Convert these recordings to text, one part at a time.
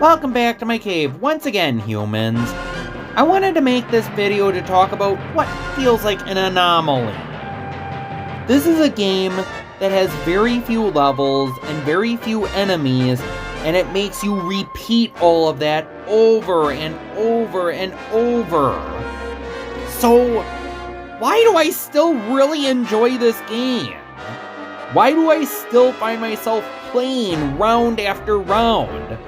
Welcome back to my cave once again, humans. I wanted to make this video to talk about what feels like an anomaly. This is a game that has very few levels and very few enemies, and it makes you repeat all of that over and over and over. So, why do I still really enjoy this game? Why do I still find myself playing round after round?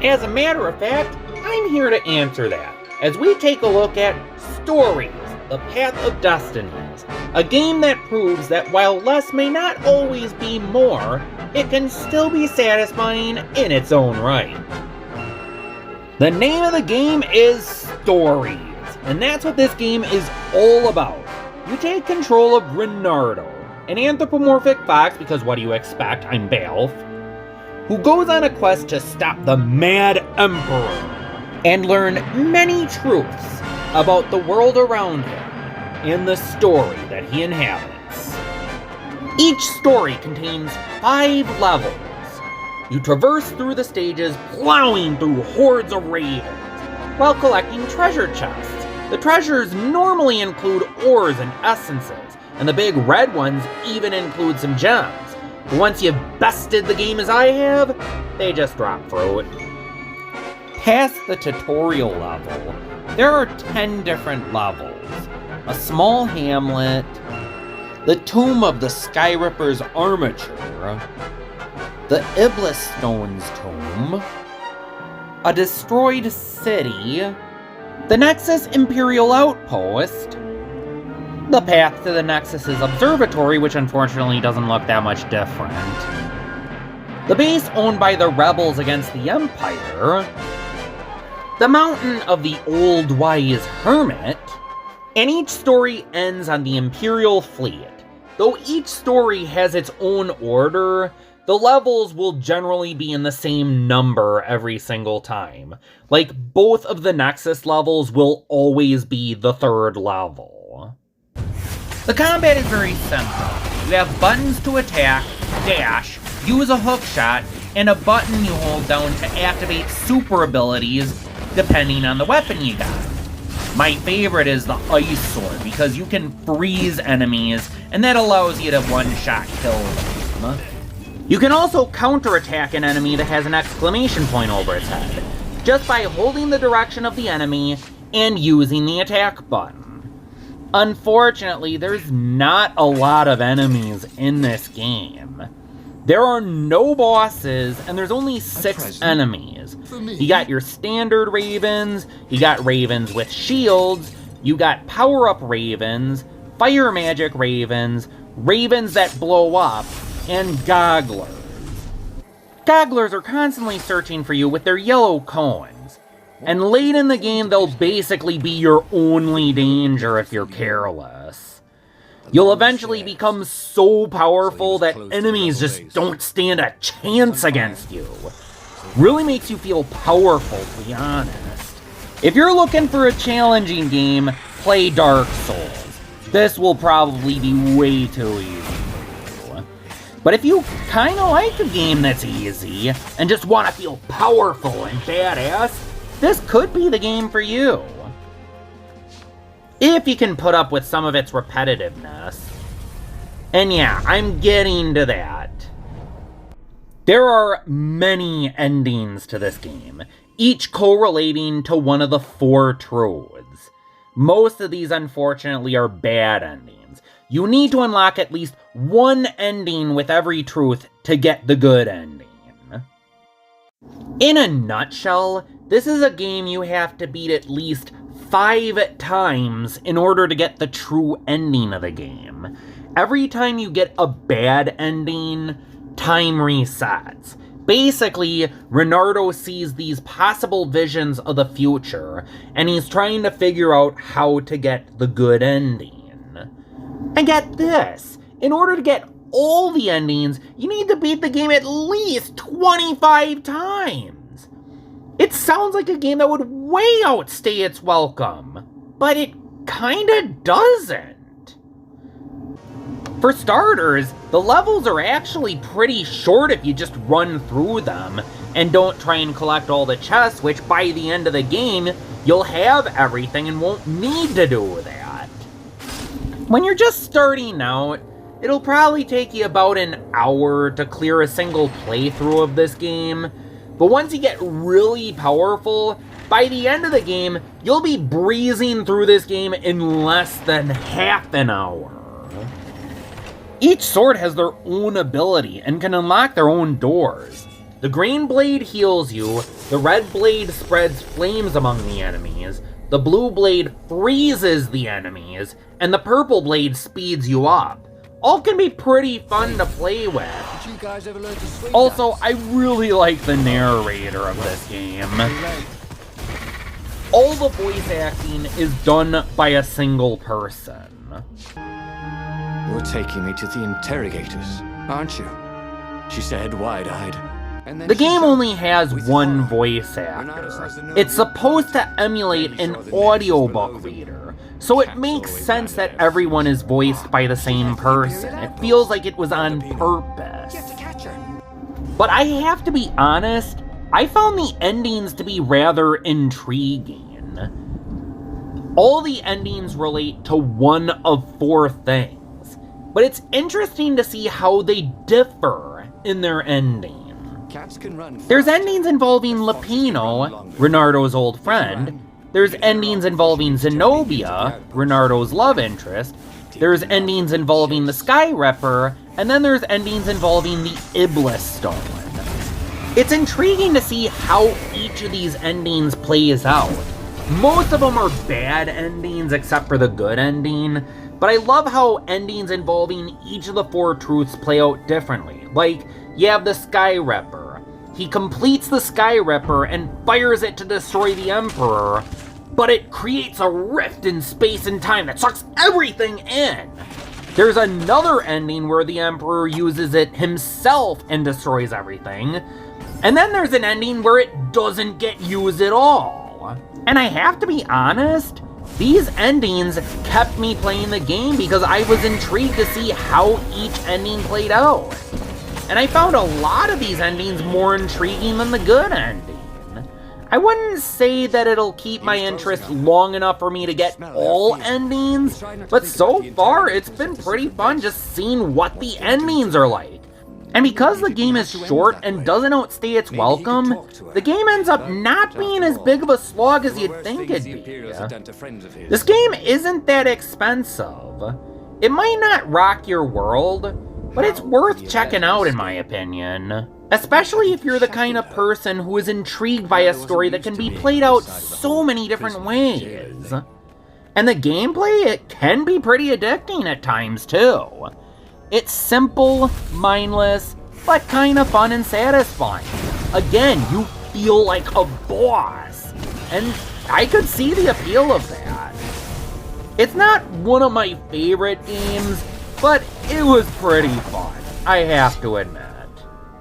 As a matter of fact, I'm here to answer that, as we take a look at Stories, The Path of Destinies, a game that proves that while less may not always be more, it can still be satisfying in its own right. The name of the game is Stories, and that's what this game is all about. You take control of Narrator, an anthropomorphic fox, because what do you expect, I'm Baalf, who goes on a quest to stop the Mad Emperor and learn many truths about the world around him and the story that he inhabits. Each story contains 5 levels. You traverse through the stages, plowing through hordes of ravens, while collecting treasure chests. The treasures normally include ores and essences, and the big red ones even include some gems. But once you've bested the game as I have, they just drop fruit. Past the tutorial level, there are 10 different levels. A small hamlet, the tomb of the Skyripper's armature, the Iblis Stone's tomb, a destroyed city, the Nexus Imperial Outpost, the path to the Nexus's observatory, which unfortunately doesn't look that much different, the base owned by the rebels against the Empire, the mountain of the Old Wise Hermit, and each story ends on the Imperial fleet. Though each story has its own order, the levels will generally be in the same number every single time. Like, both of the Nexus levels will always be the 3rd level. The combat is very simple. You have buttons to attack, dash, use a hook shot, and a button you hold down to activate super abilities depending on the weapon you got. My favorite is the Ice Sword because you can freeze enemies and that allows you to one-shot kill them. You can also counterattack an enemy that has an exclamation point over its head just by holding the direction of the enemy and using the attack button. Unfortunately, there's not a lot of enemies in this game. There are no bosses, and there's only 6 enemies. You got your standard ravens, you got ravens with shields, you got power-up ravens, fire magic ravens, ravens that blow up, and gogglers. Gogglers are constantly searching for you with their yellow cones. And late in the game, they'll basically be your only danger if you're careless. You'll eventually become so powerful that enemies just don't stand a chance against you. Really makes you feel powerful, to be honest. If you're looking for a challenging game, play Dark Souls. This will probably be way too easy for you. But if you kinda like a game that's easy, and just wanna feel powerful and badass, this could be the game for you. If you can put up with some of its repetitiveness. And yeah, I'm getting to that. There are many endings to this game, each correlating to one of the 4 truths. Most of these, unfortunately, are bad endings. You need to unlock at least one ending with every truth to get the good ending. In a nutshell, this is a game you have to beat at least 5 times in order to get the true ending of the game. Every time you get a bad ending, time resets. Basically, Renardo sees these possible visions of the future, and he's trying to figure out how to get the good ending. And get this, in order to get all the endings, you need to beat the game at least 25 times. It sounds like a game that would way outstay its welcome, but it kinda doesn't. For starters, the levels are actually pretty short if you just run through them, And don't try and collect all the chests, which by the end of the game, you'll have everything and won't need to do that. When you're just starting out, it'll probably take you about an hour to clear a single playthrough of this game, but once you get really powerful, by the end of the game, you'll be breezing through this game in less than half an hour. Each sword has their own ability and can unlock their own doors. The green blade heals you, the red blade spreads flames among the enemies, the blue blade freezes the enemies, and the purple blade speeds you up. All can be pretty fun to play with. Did you guys ever learn to swing Also, dance? I really like the narrator of this game. All the voice acting is done by a single person. You're taking me to the interrogators, aren't you? She said, wide-eyed. And then The she game jumped only has with one horror. voice Renato actor. says the It's no supposed to emulate an audiobook reader, so it makes sense that everyone is voiced by the same person. It feels like it was on purpose. Get to catch her. But I have to be honest, I found the endings to be rather intriguing. All the endings relate to one of 4 things, but it's interesting to see how they differ in their ending. Cats can run There's fast. endings involving Lapino, Renardo's old friend. There's endings involving Zenobia, Renardo's love interest. There's endings involving the Sky Ripper, and then there's endings involving the Iblis Stone. It's intriguing to see how each of these endings plays out. Most of them are bad endings except for the good ending, but I love how endings involving each of the 4 truths play out differently. Like, you have the Sky Ripper. He completes the Sky Ripper and fires it to destroy the Emperor, but it creates a rift in space and time that sucks everything in. There's another ending where the Emperor uses it himself and destroys everything. And then there's an ending where it doesn't get used at all. And I have to be honest, these endings kept me playing the game because I was intrigued to see how each ending played out. And I found a lot of these endings more intriguing than the good ending. I wouldn't say that it'll keep my interest long enough for me to get all endings, but so far it's been pretty fun just seeing what the endings are like. And because the game is short and doesn't outstay its welcome, the game ends up not being as big of a slog as you'd think it'd be. This game isn't that expensive. It might not rock your world, but it's worth checking out in my opinion. Especially if you're the kind of person who is intrigued by a story that can be played out so many different ways. And the gameplay, it can be pretty addicting at times too. It's simple, mindless, but kind of fun and satisfying. Again, you feel like a boss, and I could see the appeal of that. It's not one of my favorite games, but it was pretty fun, I have to admit.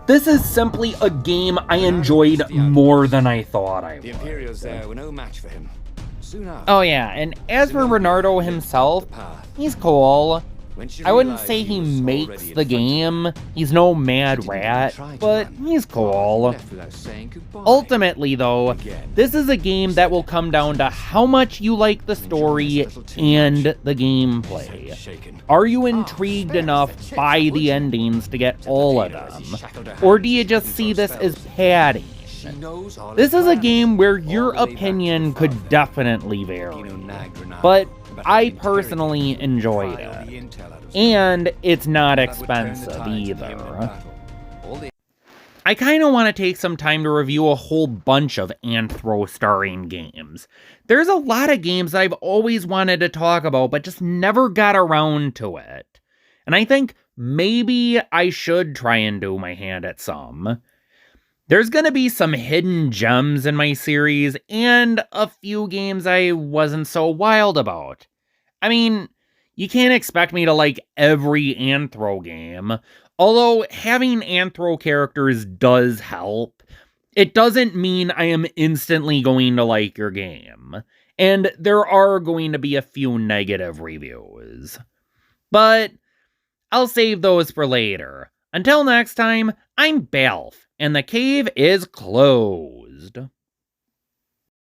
This is simply a game I enjoyed more than I thought I would. The Imperials there were no match for him. Soon after, Oh yeah, and as for Renardo himself, he's cool. I wouldn't say he makes the game, he's no mad rat, but he's cool. Ultimately though, this is a game that will come down to how much you like the story and the gameplay. Are you intrigued enough by the endings to get all of them? Or do you just see this as padding? This is a game where your opinion could definitely vary, but I personally enjoyed it. And it's not expensive either. I kinda want to take some time to review a whole bunch of Anthro starring games. There's a lot of games that I've always wanted to talk about, but just never got around to it. And I think maybe I should try and do my hand at some. There's gonna be some hidden gems in my series, and a few games I wasn't so wild about. I mean, you can't expect me to like every Anthro game, although having Anthro characters does help. It doesn't mean I am instantly going to like your game, and there are going to be a few negative reviews. But I'll save those for later. Until next time, I'm Baalf, and the cave is closed.